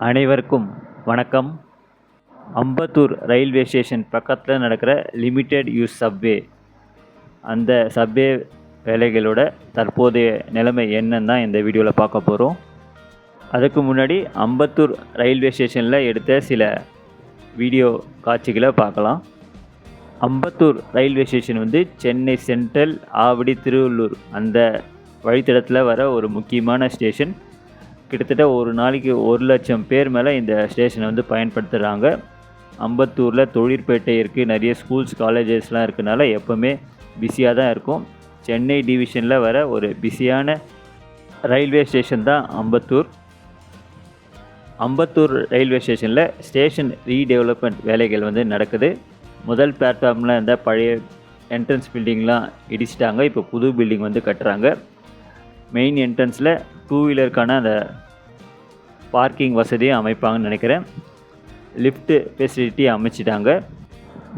அனைவருக்கும் வணக்கம். Ambattur railway station பக்கத்தில் நடக்கிற லிமிடெட் யூஸ் சப்வே, அந்த சப்வே வேலைகளோட தற்போதைய நிலைமை என்னன்னு தான் இந்த வீடியோவில் பார்க்க போகிறோம். அதுக்கு முன்னாடி அம்பத்தூர் ரயில்வே ஸ்டேஷனில் எடுத்த சில வீடியோ காட்சிகளை பார்க்கலாம். Ambattur railway station Chennai Central, Avadi, Tiruvallur அந்த வழித்தடத்தில் வர ஒரு முக்கியமான ஸ்டேஷன். கிட்டத்தட்ட ஒரு நாளைக்கு 1,00,000 பேர் மேலே இந்த ஸ்டேஷனை பயன்படுத்துகிறாங்க. அம்பத்தூரில் தொழிற்பேட்டை இருக்குது, நிறைய ஸ்கூல்ஸ் காலேஜஸ்லாம் இருக்கனால எப்போவுமே பிஸியாக தான் இருக்கும். சென்னை டிவிஷனில் வர ஒரு பிஸியான ரயில்வே ஸ்டேஷன் தான் அம்பத்தூர். அம்பத்தூர் ரயில்வே ஸ்டேஷனில் ஸ்டேஷன் ரீடெவலப்மெண்ட் வேலைகள் நடக்குது. முதல் பிளாட்ஃபார்மில் இந்த பழைய என்ட்ரன்ஸ் பில்டிங்லாம் இடிச்சிட்டாங்க. இப்போ புது பில்டிங் கட்டுறாங்க. மெயின் என்ட்ரன்ஸில் 2 வீலருக்கான அந்த பார்க்கிங் வசதியை அமைப்பாங்கன்னு நினைக்கிறேன். லிஃப்ட்டு ஃபெசிலிட்டி அமைச்சிட்டாங்க.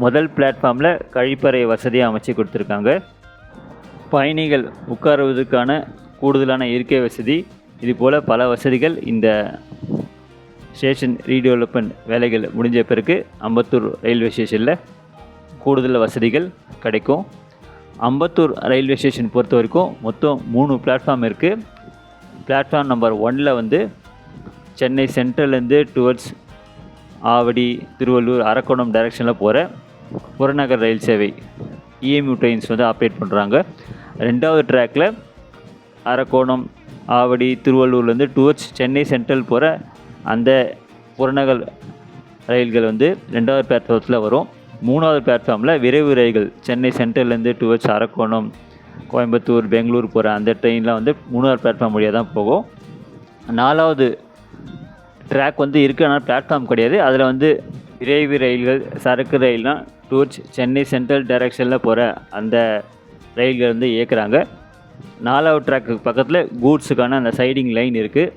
முதல் பிளாட்ஃபார்மில் கழிப்பறை வசதியை அமைச்சு கொடுத்துருக்காங்க. பயணிகள் உட்காருவதற்கான கூடுதலான இருக்கை வசதி, இதுபோல் பல வசதிகள் இந்த ஸ்டேஷன் ரீடெவலப்மெண்ட் வேலைகள் முடிஞ்ச பிறகு அம்பத்தூர் ரயில்வே ஸ்டேஷனில் கூடுதல் வசதிகள் கிடைக்கும். அம்பத்தூர் ரயில்வே ஸ்டேஷன் பொறுத்த வரைக்கும் மொத்தம் 3 பிளாட்ஃபார்ம் இருக்குது. பிளாட்ஃபார்ம் நம்பர் 1ல் சென்னை சென்ட்ரல்லேருந்து டுவர்ட்ஸ் ஆவடி, திருவள்ளூர், அரக்கோணம் டைரெக்ஷனில் போகிற புறநகர் ரயில் சேவை இஎம்யூ ட்ரெயின்ஸ் ஆப்ரேட் பண்ணுறாங்க. 2வது ட்ராக்கில் அரக்கோணம், ஆவடி, திருவள்ளூர்லேருந்து டுவர்ட்ஸ் சென்னை சென்ட்ரல் போகிற அந்த புறநகர் ரயில்கள் 2வது பிளாட்ஃபார்த்தில் வரும். 3வது பிளாட்ஃபார்மில் விரைவு ரயில்கள் சென்னை சென்ட்ரல்லேருந்து டுவர்ட்ஸ் அரக்கோணம், கோயம்புத்தூர், பெங்களூர் போகிற அந்த ட்ரெயின்லாம் 3வது பிளாட்ஃபார்ம் வழியாக தான் போகும். 4வது ட்ராக் இருக்குது, ஆனால் பிளாட்ஃபார்ம் கிடையாது. அதில் விரைவு ரயில்கள், சரக்கு ரயில்னால் டுவர்ட்ஸ் சென்னை சென்ட்ரல் டைரெக்ஷனில் போகிற அந்த ரயில்கள் இயக்குறாங்க. 4வது ட்ராக்கு பக்கத்தில் கூட்ஸுக்கான அந்த சைடிங் லைன் இருக்குது.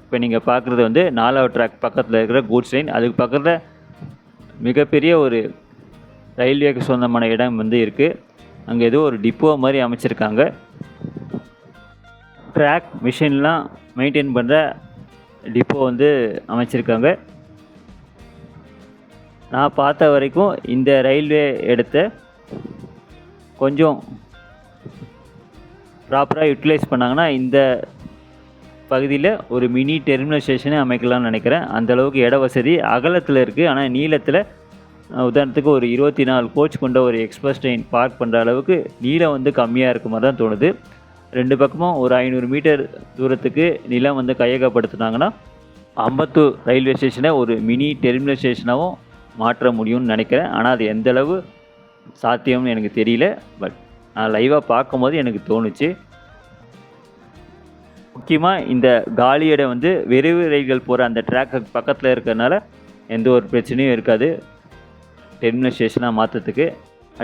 இப்போ நீங்கள் பார்க்குறது 4வது ட்ராக் பக்கத்தில் இருக்கிற கூட்ஸ் லைன். அதுக்கு பக்கத்தில் மிகப்பெரிய ஒரு ரயில்வேக்கு சொந்தமான இடம் இருக்குது. அங்கே ஏதோ ஒரு டிப்போ மாதிரி அமைச்சிருக்காங்க. ட்ராக் மிஷின்லாம் மெயின்டைன் பண்ணுற டிப்போ அமைச்சிருக்காங்க. நான் பார்த்த வரைக்கும் இந்த ரயில்வே இடத்த கொஞ்சம் ப்ராப்பராக யூட்டிலைஸ் பண்ணாங்கன்னா இந்த பகுதியில் ஒரு மினி டெர்மினல் ஸ்டேஷனே அமைக்கலாம்னு நினைக்கிறேன். அந்தளவுக்கு இட வசதி அகலத்தில் இருக்குது. ஆனால் நீளத்தில் உதாரணத்துக்கு ஒரு 24 கோச் கொண்ட ஒரு எக்ஸ்பிரஸ் ட்ரெயின் பார்க் பண்ணுற அளவுக்கு நீளம் கம்மியாக இருக்க மாதிரி தான் தோணுது. 2 பக்கமும் ஒரு 500 மீட்டர் தூரத்துக்கு நிலம் கையகப்படுத்தினாங்கன்னா அம்பத்தூர் ரயில்வே ஸ்டேஷனை ஒரு மினி டெர்மினல் ஸ்டேஷனாகவும் மாற்ற முடியும்னு நினைக்கிறேன். ஆனால் அது எந்தளவு சாத்தியம்னு எனக்கு தெரியல. பட் நான் லைவாக பார்க்கும்போது எனக்கு தோணுச்சு. முக்கியமாக இந்த காலி இடம் விரைவு ரயில்கள் போகிற அந்த ட்ராக்கு பக்கத்தில் இருக்கிறதுனால எந்த ஒரு பிரச்சனையும் இருக்காது. டெர்மினல் ஸ்டேஷனாக மாற்றுறதுக்கு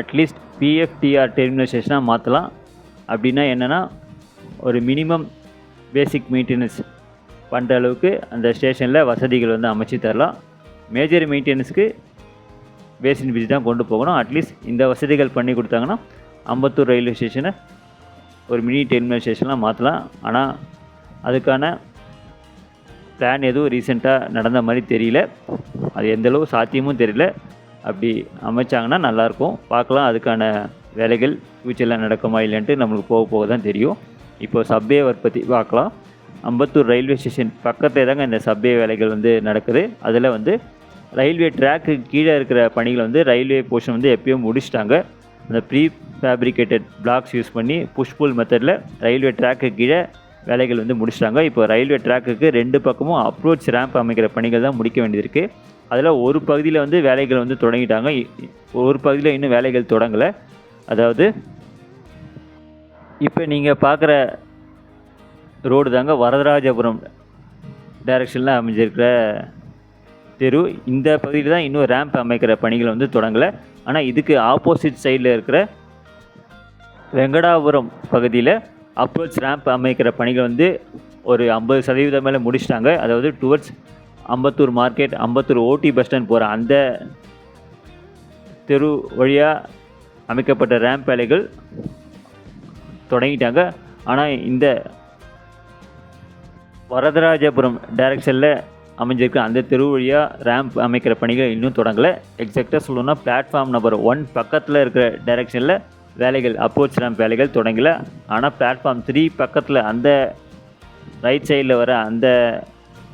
அட்லீஸ்ட் பிஎஃப்டிஆர் டெர்மினல் ஸ்டேஷனாக மாற்றலாம். அப்படின்னா என்னென்னா ஒரு மினிமம் பேசிக் மெயின்டெனன்ஸ் பண்ணுற அளவுக்கு அந்த ஸ்டேஷனில் வசதிகள் அமைச்சு தரலாம். மேஜர் மெயின்டெனன்ஸுக்கு பேசின் பிரிட்ஜ் தான் கொண்டு போகணும். அட்லீஸ்ட் இந்த வசதிகள் பண்ணி கொடுத்தாங்கன்னா அம்பத்தூர் ரயில்வே ஸ்டேஷனை ஒரு மினி டெர்மினல் ஸ்டேஷனாக மாற்றலாம். ஆனால் அதுக்கான பிளான் எதுவும் ரீசெண்டாக நடந்த மாதிரி தெரியல. அது எந்தளவு சாத்தியமும் தெரியல. அப்படி அமைச்சாங்கன்னா நல்லாயிருக்கும், பார்க்கலாம். அதுக்கான வேலைகள் ஃப்யூச்சரில் நடக்குமா இல்லைன்ட்டு நம்மளுக்கு போக போக தான் தெரியும். இப்போது சப்வே ஒர்க் பற்றி பார்க்கலாம். அம்பத்தூர் ரயில்வே ஸ்டேஷன் பக்கத்தில் தாங்க இந்த சப்வே வேலைகள் நடக்குது. அதில் ரயில்வே ட்ராக்கு கீழே இருக்கிற பணிகள் ரயில்வே போர்ஷன் எப்பயும் முடிச்சிட்டாங்க. அந்த ப்ரீ ஃபேப்ரிகேட்டட் பிளாக்ஸ் யூஸ் பண்ணி புஷ்புல் மெத்தடில் ரயில்வே ட்ராக்கு கீழே வேலைகள் முடிச்சிட்டாங்க. இப்போ ரயில்வே ட்ராக்குக்கு 2 பக்கமும் அப்ரோச் ரேம்ப் அமைக்கிற பணிகள் தான் முடிக்க வேண்டியிருக்கு. அதில் ஒரு பகுதியில் வேலைகள் தொடங்கிட்டாங்க, ஒரு பகுதியில் இன்னும் வேலைகள் தொடங்கலை. அதாவது இப்போ நீங்கள் பார்க்குற ரோடு தாங்க வரதராஜபுரம் டைரெக்ஷனில் அமைஞ்சிருக்கிற தெரு. இந்த பகுதியில் தான் இன்னும் ரேம்ப் அமைக்கிற பணிகள் தொடங்கலை. ஆனால் இதுக்கு ஆப்போசிட் சைடில் இருக்கிற வெங்கடாபுரம் பகுதியில் அப்ரோச் ரேம்ப் அமைக்கிற பணிகள் ஒரு 50% மேலே முடிச்சிட்டாங்க. அதாவது டுவர்ட்ஸ் அம்பத்தூர் மார்க்கெட், அம்பத்தூர் ஓடி பஸ் ஸ்டாண்ட் போகிற அந்த தெரு வழியாக அமைக்கப்பட்ட ரேம்ப் வேலைகள் தொடங்கிட்டாங்க. ஆனால் இந்த வரதராஜபுரம் டைரக்ஷனில் அமைஞ்சிருக்கு அந்த தெரு வழியாக ரேம்ப் அமைக்கிற பணிகள் இன்னும் தொடங்கலை. எக்ஸாக்டாக சொல்லணும்னா பிளாட்ஃபார்ம் நம்பர் 1 பக்கத்தில் இருக்கிற டைரெக்ஷனில் வேலைகள் அப்ரோச் ரேம்ப் வேலைகள் தொடங்கலை. ஆனால் பிளாட்ஃபார்ம் 3 பக்கத்தில் அந்த ரைட் சைடில் வர அந்த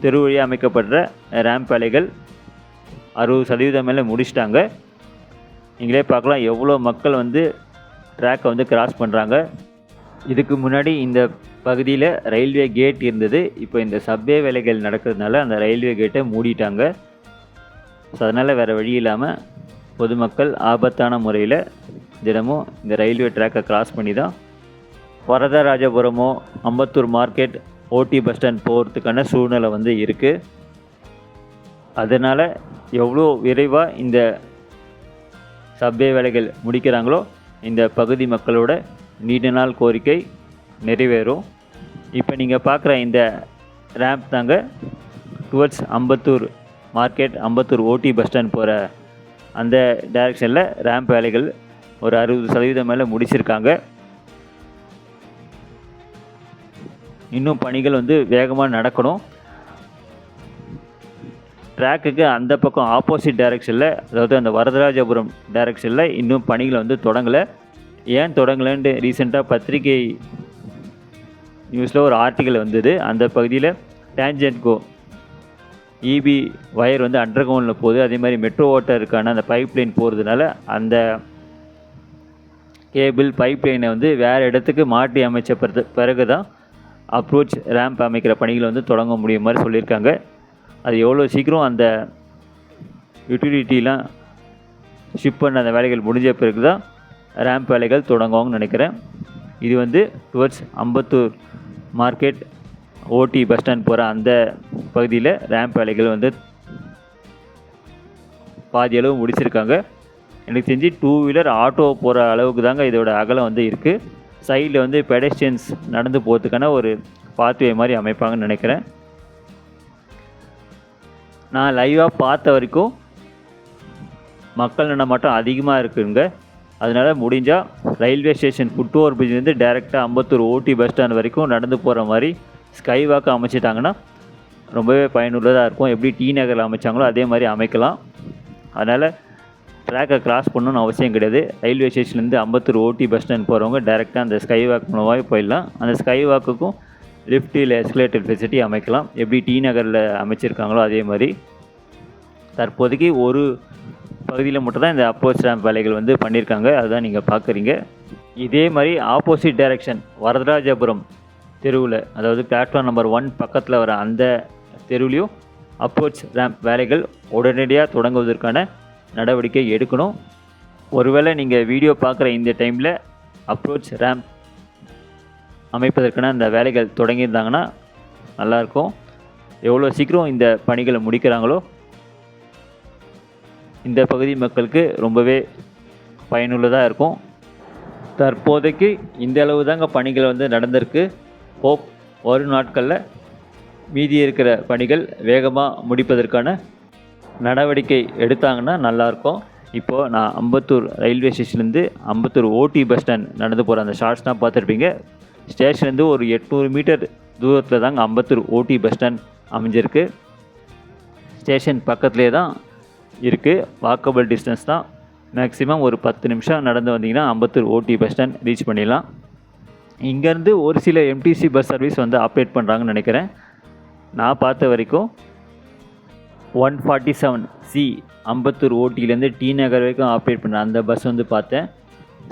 தெரு வழியாக அமைக்கப்படுற ரேம்ப் வேலைகள் 60% மேலே முடிச்சிட்டாங்க. நீங்களே பார்க்கலாம் எவ்வளோ மக்கள் வந்து ட்ராக்கை வந்து கிராஸ் பண்ணுறாங்க. இதுக்கு முன்னாடி இந்த பகுதியில் ரயில்வே கேட் இருந்தது. இப்போ இந்த சப்வே வேலைகள் நடக்கிறதுனால அந்த ரயில்வே கேட்டை மூடிட்டாங்க. ஸோ அதனால் வேறு வழி இல்லாமல் பொதுமக்கள் ஆபத்தான முறையில் தினமும் இந்த ரயில்வே ட்ராக்கை கிராஸ் பண்ணி தான் வரதராஜபுரமோ அம்பத்தூர் மார்க்கெட் ஓடி பஸ் ஸ்டாண்ட் போகிறதுக்கான சூழ்நிலை வந்து இருக்குது. அதனால் எவ்வளோ விரைவாக இந்த சப்வே வேலைகள் முடிக்கிறாங்களோ இந்த பகுதி மக்களோட நீண்ட நாள் கோரிக்கை நிறைவேறும். இப்போ நீங்கள் பார்க்குற இந்த ரேம்ப் தாங்க டுவர்ட்ஸ் அம்பத்தூர் மார்க்கெட் அம்பத்தூர் ஓடி பஸ் ஸ்டாண்ட் போகிற அந்த டைரெக்ஷனில் ரேம்ப் வேலைகள் ஒரு 60% மேலே முடிச்சிருக்காங்க. இன்னும் பணிகள் வந்து வேகமாக நடக்கணும். ட்ராக்குக்கு அந்த பக்கம் ஆப்போசிட் டைரெக்ஷனில், அதாவது அந்த வரதராஜபுரம் டைரெக்ஷனில் இன்னும் பணிகளை வந்து தொடங்கலை. ஏன் தொடங்கலைன்ட்டு ரீசெண்டாக பத்திரிகை நியூஸில் ஒரு ஆர்டிக்கல் வந்தது. அந்த பகுதியில் டேஞ்சன்கோ இபி வயர் வந்து அண்டர் கிரவுண்டில் போகுது. அதே மாதிரி மெட்ரோ வாட்டருக்கான அந்த பைப் லைன் போகிறதுனால அந்த கேபிள் பைப் லைனை வந்து வேறு இடத்துக்கு மாற்றி அமைச்ச பிறகு தான் அப்ரோச் ரேம்ப் அமைக்கிற பணிகளை வந்து தொடங்க முடியும் மாதிரி சொல்லியிருக்காங்க. அது எவ்வளோ சீக்கிரம் அந்த யூட்டிலிட்டிலாம் ஷிப் பண்ண அந்த வேலைகள் முடிஞ்ச பிறகு தான் ரேம்ப் வேலைகள் தொடங்குவாங்கன்னு நினைக்கிறேன். இது வந்து டுவர்ட்ஸ் அம்பத்தூர் மார்க்கெட் ஓடி பஸ் ஸ்டாண்ட் போகிற அந்த பகுதியில் ரேம்ப் வேலைகள் வந்து பாதி அளவு முடிச்சிருக்காங்க. எனக்கு தெரிஞ்சு 2 வீலர் ஆட்டோ போகிற அளவுக்கு தாங்க இதோட அகலம் வந்து இருக்குது. சைடில் வந்து பெடஸ்ட்ரியன்ஸ் நடந்து போகிறதுக்கான ஒரு பாத்வே மாதிரி அமைப்பாங்கன்னு நினைக்கிறேன். நான் லைவாக பார்த்த வரைக்கும் மக்கள் நடமாட்டம் அதிகமாக இருக்குங்க. அதனால் முடிஞ்சால் ரயில்வே ஸ்டேஷன் ஃபுட்ஓவர் பிரிட்ஜ்லேருந்து டேரெக்டாக அம்பத்தூர் ஓடி பஸ் ஸ்டாண்ட் வரைக்கும் நடந்து போகிற மாதிரி ஸ்கை வாக் அமைச்சிட்டாங்கன்னா ரொம்பவே பயனுள்ளதாக இருக்கும். எப்படி டி நகரில் அமைச்சாங்களோ அதே மாதிரி அமைக்கலாம். அதனால் ட்ராக்கை கிராஸ் பண்ணணுன்னு அவசியம் கிடையாது. ரயில்வே ஸ்டேஷன்லேருந்து அம்பத்தூர் ஓடி பஸ் ஸ்டாண்ட் போகிறவங்க டேரெக்டாக அந்த ஸ்கை வாக் மூலமாகவே போயிடலாம். அந்த ஸ்கை வாக்குக்கும் லிஃப்ட் இல்லை எஸ்கலேட்டர் ஃபெசிலிட்டி அமைக்கலாம். எப்படி டி நகரில் அமைச்சிருக்காங்களோ அதே மாதிரி. தற்போதைக்கு ஒரு பகுதியில் மட்டும் தான் இந்த அப்ரோச் ரேம்ப் வேலைகள் வந்து பண்ணியிருக்காங்க. அதுதான் நீங்கள் பார்க்குறீங்க. இதே மாதிரி ஆப்போசிட் டைரெக்ஷன் வரதராஜபுரம் தெருவில், அதாவது பிளாட்ஃபார்ம் நம்பர் 1 பக்கத்தில் வர அந்த தெருவிலையும் அப்ரோச் ரேம்ப் வேலைகள் உடனடியாக தொடங்குவதற்கான நடவடிக்கை எடுக்கணும். ஒருவேளை நீங்கள் வீடியோ பார்க்குற இந்த டைமில் அப்ரோச் ரேம்ப் அமைப்பதற்கான அந்த வேலைகள் தொடங்கியிருந்தாங்கன்னா நல்லாயிருக்கும். எவ்வளோ சீக்கிரம் இந்த பணிகளை முடிக்கிறாங்களோ இந்த பகுதி மக்களுக்கு ரொம்பவே பயனுள்ளதாக இருக்கும். தற்போதைக்கு இந்த அளவு தாங்க பணிகள் வந்து நடந்திருக்கு. ஹோப் வரும் நாட்களில் மீதி இருக்கிற பணிகள் வேகமாக முடிப்பதற்கான நடவடிக்கை எடுத்தாங்கன்னா நல்லாயிருக்கும். இப்போது நான் அம்பத்தூர் ரயில்வே ஸ்டேஷன்லேருந்து அம்பத்தூர் ஓடி பஸ் ஸ்டாண்ட் நடந்து போகிற அந்த ஷார்ட்ஸ் தான் பார்த்துருப்பீங்க. ஸ்டேஷன்லேருந்து ஒரு 800 மீட்டர் தூரத்தில் தாங்க அம்பத்தூர் ஓடி பஸ் ஸ்டாண்ட் அமைஞ்சிருக்கு. ஸ்டேஷன் பக்கத்துலேயே தான் இருக்குது. வாக்கபிள் டிஸ்டன்ஸ் தான். மேக்ஸிமம் ஒரு 10 நிமிஷம் நடந்து வந்தீங்கன்னா அம்பத்தூர் ஓடி பஸ் ஸ்டாண்ட் ரீச் பண்ணிடலாம். இங்கேருந்து ஒரு சில எம்டிசி பஸ் சர்வீஸ் வந்து ஆப்ரேட் பண்ணுறாங்கன்னு நினைக்கிறேன். நான் பார்த்த வரைக்கும் 147C அம்பத்தூர் ஓட்டிலேருந்து டி நகர் வரைக்கும் ஆப்ரேட் பண்ணுற அந்த பஸ் வந்து பார்த்தேன்.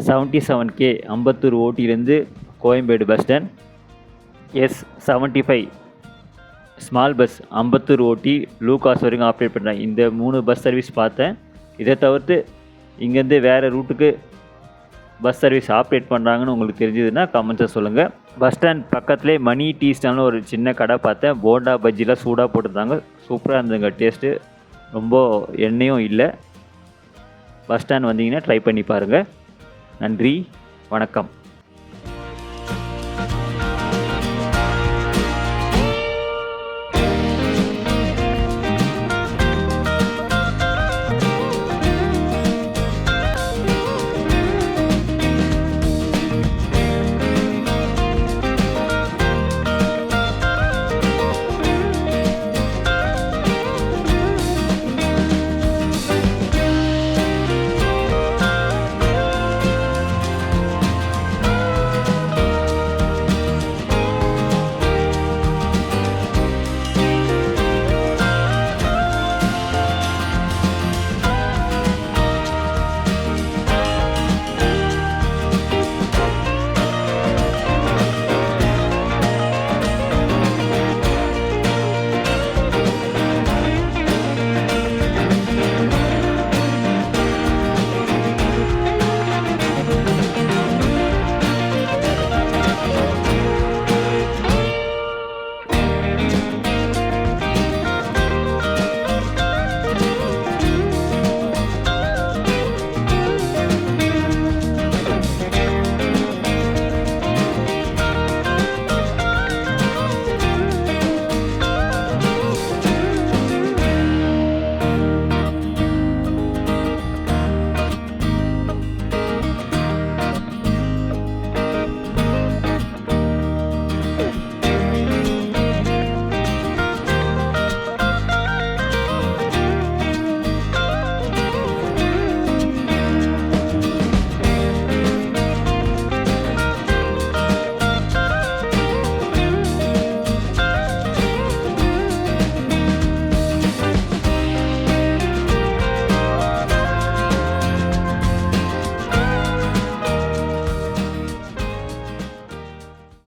77K அம்பத்தூர் ஓட்டிலேருந்து Koyambedu bus stand, S75 small bus Ambattur OT Lucas வரைக்கும் ஆப்ரேட் பண்ணுறேன். இந்த 3 பஸ் சர்வீஸ் பார்த்தேன். இதை தவிர்த்து இங்கேருந்து வேறு ரூட்டுக்கு பஸ் சர்வீஸ் ஆப்ரேட் பண்ணுறாங்கன்னு உங்களுக்கு தெரிஞ்சதுன்னா கமெண்ட்ஸை சொல்லுங்கள். பஸ் ஸ்டாண்ட் பக்கத்துலேயே மணி டீ ஸ்டாண்டில் ஒரு சின்ன கடை பார்த்தேன். போண்டா பஜ்ஜிலாம் சூடாக போட்டிருந்தாங்க. சூப்பராக இருந்ததுங்க டேஸ்ட்டு. ரொம்ப எண்ணெயும் இல்லை. பஸ் ஸ்டாண்ட் வந்தீங்கன்னா ட்ரை பண்ணி பாருங்கள். நன்றி, வணக்கம்.